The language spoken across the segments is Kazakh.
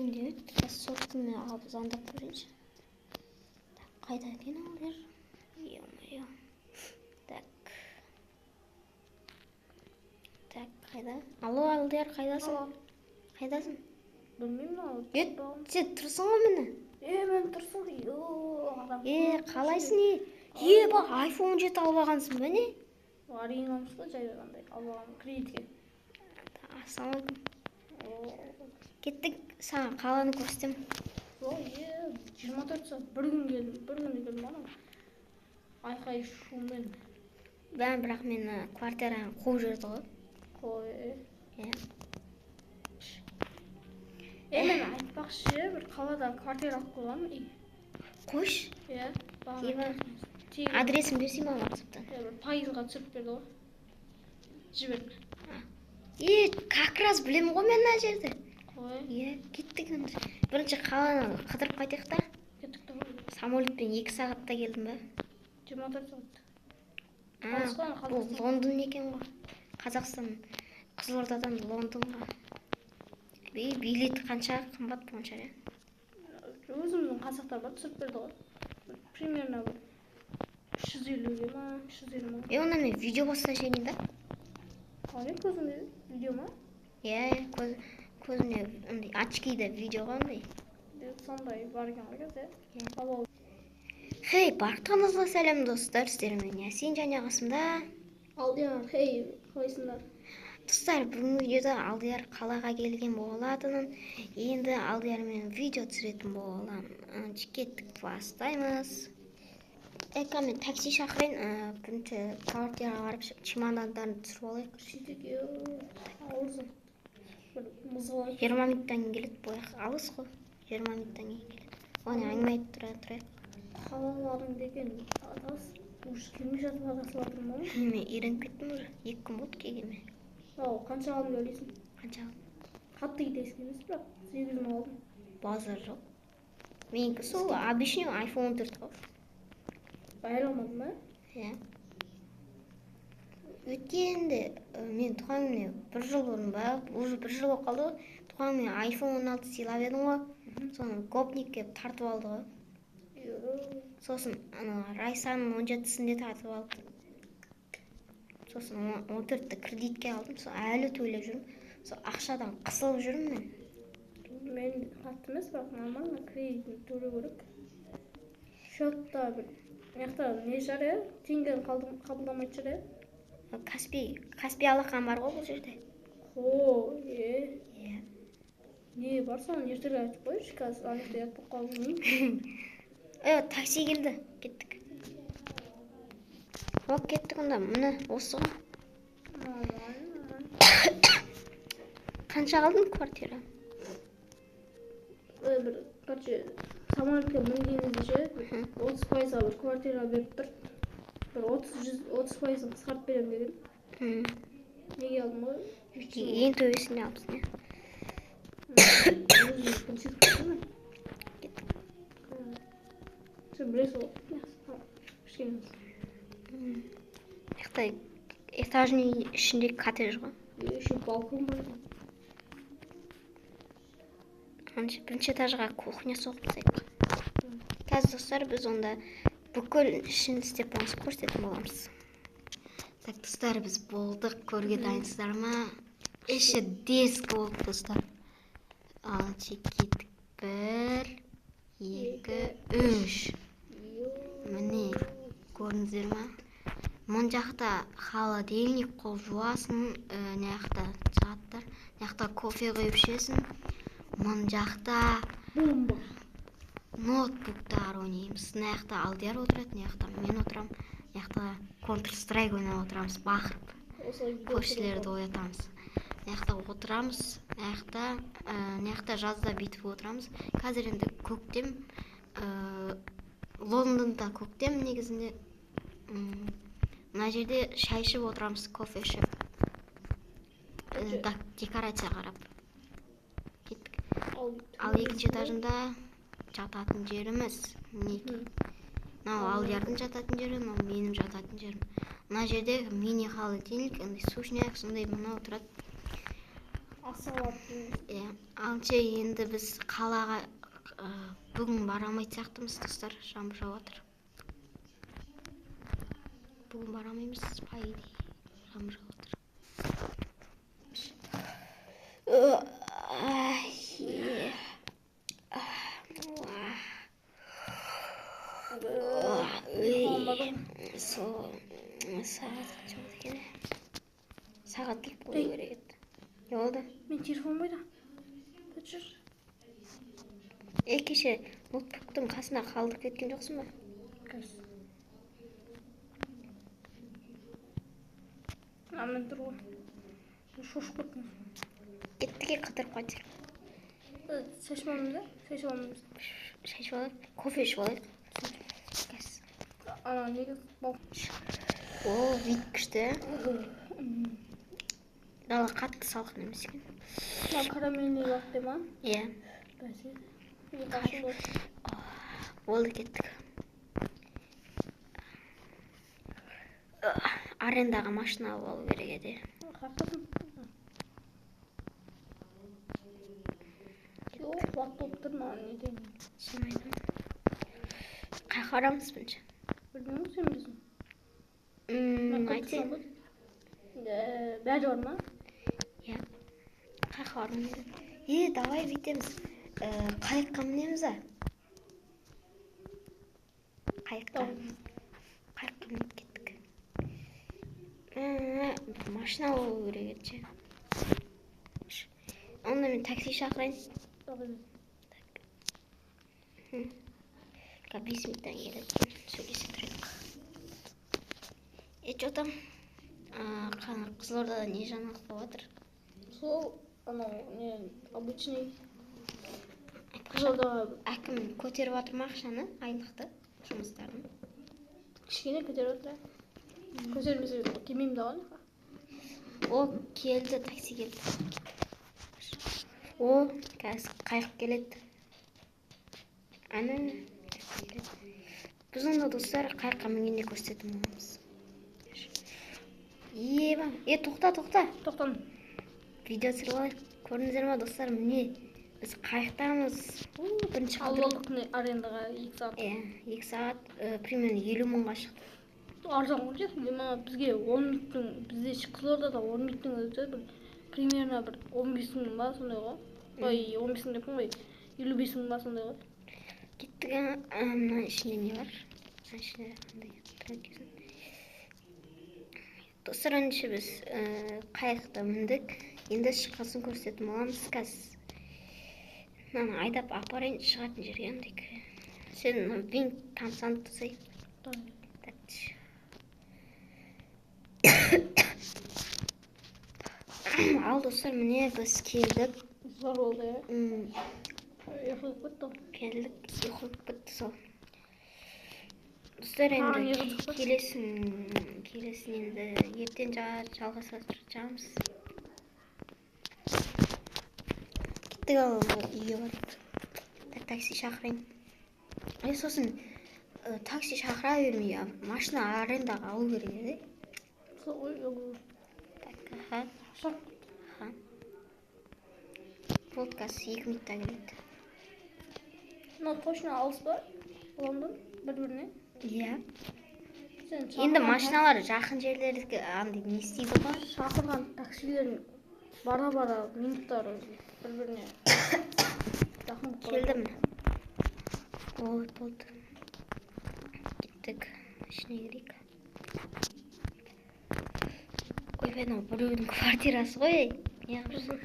білемін. Сейчас соткамен алып звондап көрейінші. Қайда екен олар? Ё-моё. Так, қайда? Алло, Алдияр, қайдасың? Қайдасың? Білмеймін ау. Сен тұрсың ғой міне? Мен тұрсың. Қалайсың не? Ба, iPhone 7 алып алғансың ба не? Арин алмыш па жай қандай алып алған кредитке. Ассалаумағалейкум. Кеттік, саған қаланы көрсетемін. 24 сағат бір күн келдім ана. Айқай шумен. Бірақ мені квартираға қуып жіберді ғой. Мен айтпақшы, бір қаладан квартира алып қойған. Қойш? Адресін берсей ма WhatsApp-тан? Пайызға түсіріп берді ғой. Жіберді. Как раз білемін ғой мен мына жерді. Кеттік енді. Бірінші қаланы қыдырып қайтайық та. Кеттік та ғой. Самолетпен 2 сағатта келдім ба? 24 сағат. Бұл Лондон екен ғой. Қазақстан, Қызылордадан Лондонға. Билет қанша қымбат болғанша? Өзіміздің қазақтар бар түсіріп берді ғой. Примерно 350-ге ма, 350 ма. Онда мен видео басташайын да? Қалай көзіңде видео ма? Көзімде очкиді видео қандай. Сондай бар екен ғой кезде. Хей, барлықтарыңызға сәлем достар, сіздермен Ясин және қасымда Алдияр, қалайсыңдар? Достар, бүгінгі видеода Алдияр қалаға келген болатынын, енді Алдиярмен видео түсіретін боламын. Кеттік бастаймыз. Мен такси шақырайын, бірінші квартираға барып чемодандарын түсіріп алайық. Сөйтек, ауызы. 20 минуттан келеді бояқ. Алыс қой, 20 минуттан келеді. Оны әңгіме айтып тұрайық. Қалаларың деген адас, ұш келмей жатып адасылатырым ба? Мен үйреніп кеттім уже, 2 күн болды келгеніме. Қанша алдың ойлайсың? Қанша алдың? Қатты кетесің емес, бірақ 8 мың алдым. Базар жоқ. Менікі сол обычный iPhone 14 ғой. Байыр алмадың ба? Өткенде мен туған күніне 1 жыл бұрын ба, уже 1 жыл болып қалды ғой. Туған күніне iPhone 16 сыйлап едім ғой. Соны гопник келіп тартып алды ғой. Сосын Райсаның 17-сінде тартып алды. Сосын 14-ті кредитке алдым. Әлі төлеп жүрмін. Ақшадан қысылып жүрмін мен. Мен қатты емес, бірақ нормально кредитін төлеу керек. Счетта бір мияқта не жар теңгені қабылдамайды жар Каспий алақан бар ғой бұл жерде. Не бар соны ертелі айтып қойшы, қазір анекте ятып қалдым. Такси келді, кеттік. Кеттік онда, мұны осы ғой. Қанша қалдың квартира? Бір, самолетке мінгеніңізде ше, 30%-ға бір квартира беріп тұр. Бір 30%-ын қысқарып берем деген. Неге алдым ғой? Ең төбесіне алыпсың, Өзіміз күн сөйтіп қойма. Сен білесің ғой? Кішкенеміз. Этажный ішіндегі коттедж ғой. Еще балкон бар. Бірінші этажға кухня соғып тастайық. Қазір достар, біз онда бүкіл ішін істеп көрсететін боламыз. Так, достар, біз болдық, көрге дайынсыздар ма? Іші дескі болды, достар. Кеттік. 1, 2, 3. Міне, көрдіңіздер ма? Мұн жақта холодильник қол жуасын, неяқта сағаттар, неяқта кофе қойып ішесің. Мұн жақта ноутбуктар ойнаймыз. Неяқта Алдияр отырады, неяқта мен отырам. Неяқта Counter-Strike ойнап отырамыз, бақырып. Көршілерді оятамыз. Неяқта отырамыз, неяқта жазда бүйтіп отырамыз. Қазір енді көктем, Лондонда көктем негізінде. Мына жерде шай ішіп отырамыз, кофе ішіп. Декорация қарап. Кеттік. Ал екінші этажында жататын жеріміз. Мынау Алдиярдың жататын жері, мынау менің жататын жерім. Мына жерде мини холодильник, сушняк, сондай мына отырады. асығып Иә, алчы енді біз қалаға бүгін бара алмайтын сияқтымыз достар, жаңбыр жауып жатыр. Бүгін бара алмаймыз, по идее, жаңбыр жауып жатыр. Сағат қанша болды екен? Сағат келіп қою керек еді. Не болды? Мен телефон бойда. Жүр. Кеше ноутбуктың қасына қалдырып кеткен жоқсың ба? Қайсы? Мен тұр ғой. Шошып кеттім. Кеттіге қыдырып қайтайық. Шашып аламыз да? Шашып аламыз. Шашып алайық, кофе ішіп алайық. Неге бал? О, вид күшті. Дала қатты салқын емес екен. Карамельный латте ма? Иә. Бәсе. Не қашын ғой. Болды, кеттік. Арендаға машина алу керек еді. Қақысын. Жоқ, уақыт болып тұр ма? Не деймін? Шынайдым. Қай қарамыз бірінші? Білмеймін, сен білесің. Айтайын. Бәрі бар ма? Иә. Қай қарамыз? Давай бүйтеміз. Қайыққа мінеміз а? Қайыққа мініп кеттік. Машина алу керек еді. Онда мен такси шақырайын. 5 минуттан келеді. Сөйлесе тұрайық. Что там? Қызылордада не жаңалық болып жатыр? Сол, не, обычный. Қызылордаға Әкім көтеріп жатыр ма ақшаны, айлықты, жұмыстарын? кішкене көтеріп отыр. Көтермесе келмеймін да ғой. О, келді, такси келді. О, қазір қайық келеді. Ана, біз онда достар қайыққа мінгенде көрсететін боламыз. Тоқта. Тоқтам. Видео түсіріп алайық. Көрдіңіздер ма достар, міне біз қайықтамыз. Бірінші Алдық арендаға 2 сағат. 2 сағат примерно 50 мыңға шықты. Арзан ғой бізге 10 минуттың, бізде Қызылордада 10 минуттың өзі примерно 15 мың ба сондай ғой. 15 мың деппін ғой, 55 мың ба сондай ғой. Кеттік, мына ішінде не бар? Ішінде қандай тұрады екен. Достар, ендеше біз қайықта міндік. Енді шыққасын көрсететін боламыз қазір. Мынаны айдап апарайын шығатын жерге андайық. Сен винт тамсанып тұрсай. Ал достар, міне біз келдік. Зор болды, иә? Ұйқылып бітті. Келдік, ұйқылып бітті сол. Достар, енді келесін енді ертең жалғастырамыз. Кеттік, ал үйге барып такси шақырайын. Сосын такси шақыра бермей, машина арендаға алу керек еді. Сол ғой, Подкаст 2 минутта келеді. Мынау точно алыс ба? Лондон бір-біріне? Иә. Енді машиналар жақын жерлерге не істейді ғой? Шақырған таксилердің бара-бара минуттары бір-біріне жақын болып келдім. Болды. Кеттік. Ішіне кірейік. Ой, мынау біреудің квартирасы ғой. Не қылып?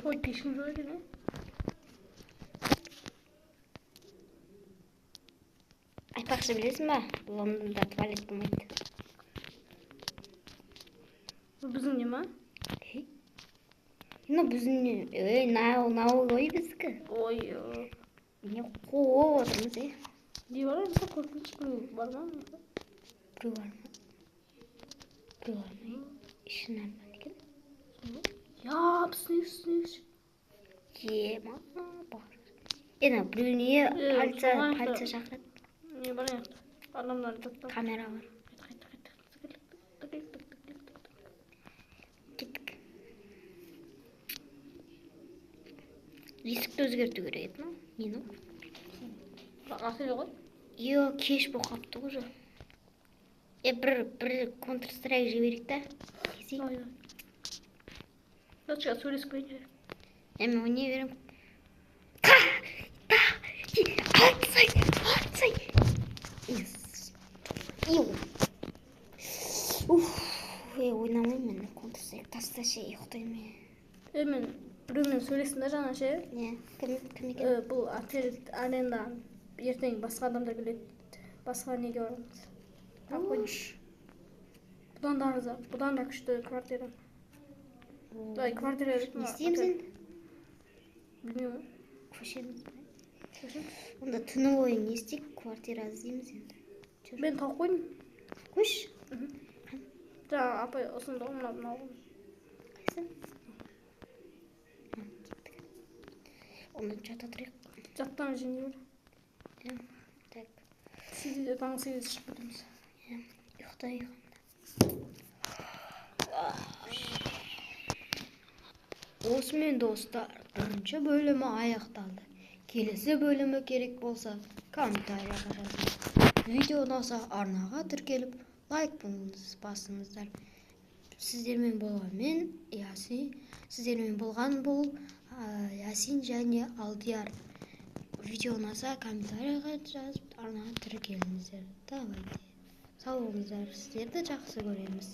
Ой, кешкім жоқ екен, е? Айтпақшы білесің ба? Лондонда туалет болмайды. Біздің не ма? Біздің не? Нау ғой біздікі. Ой, не қуып отырмыз, е? Не бар ма? Қорқыныш біреу бар ма? Біреу бар ма? Ішін арман екен. Я, біздің. Ема бар. Біреуіне полиция шақырады. Не бар еді? Адамдар жатты. Камера бар. Есікті өзгерту керек еді ма? Нені? Атылы ғой. Йо, кеш болып қалыпты уже. Бір Counter-Strike жіберейік та. Ой. Дочка сөйлесіп кетті. Мен ойнай берем. Атсай. Ойнамаймын мен Counter-Strike. Тасташы, ұйықтаймын. Мен біреумен сөйлестім да жаңа ше. Не? Кім екен? Бұл аренда ертең басқа адамдар келеді. Басқа неге барамыз? Қойшы. Бұдан да арзан, бұдан да күшті квартира. Квартира Не істейміз енді? Білмеймін. Көшеміз бе? Онда түні бойы не істейік? Квартира іздейміз енді. Мен тауып қойдым. Көш. Жаңа апай ұсынды ғой мынау. Қайсы? Оны жата тұрайық. Жаттан жеңе бер. Так. Сегізде таңғы 8 шығып кетеміз. Ұйықтайық. Осымен достар, бірінші бөлімі аяқталды. Келесі бөлімі керек болса, комментарияға жазыңыз. Видео ұнаса арнаға тіркеліп, лайк басыңыздар. Сіздермен болған мен Ясин, сіздермен болған бұл Ясин және Алдияр. Видео ұнаса комментарияға жазып, арнаға тіркеліңіздер. Давайте. Сау болыңыздар, сіздерді жақсы көреміз.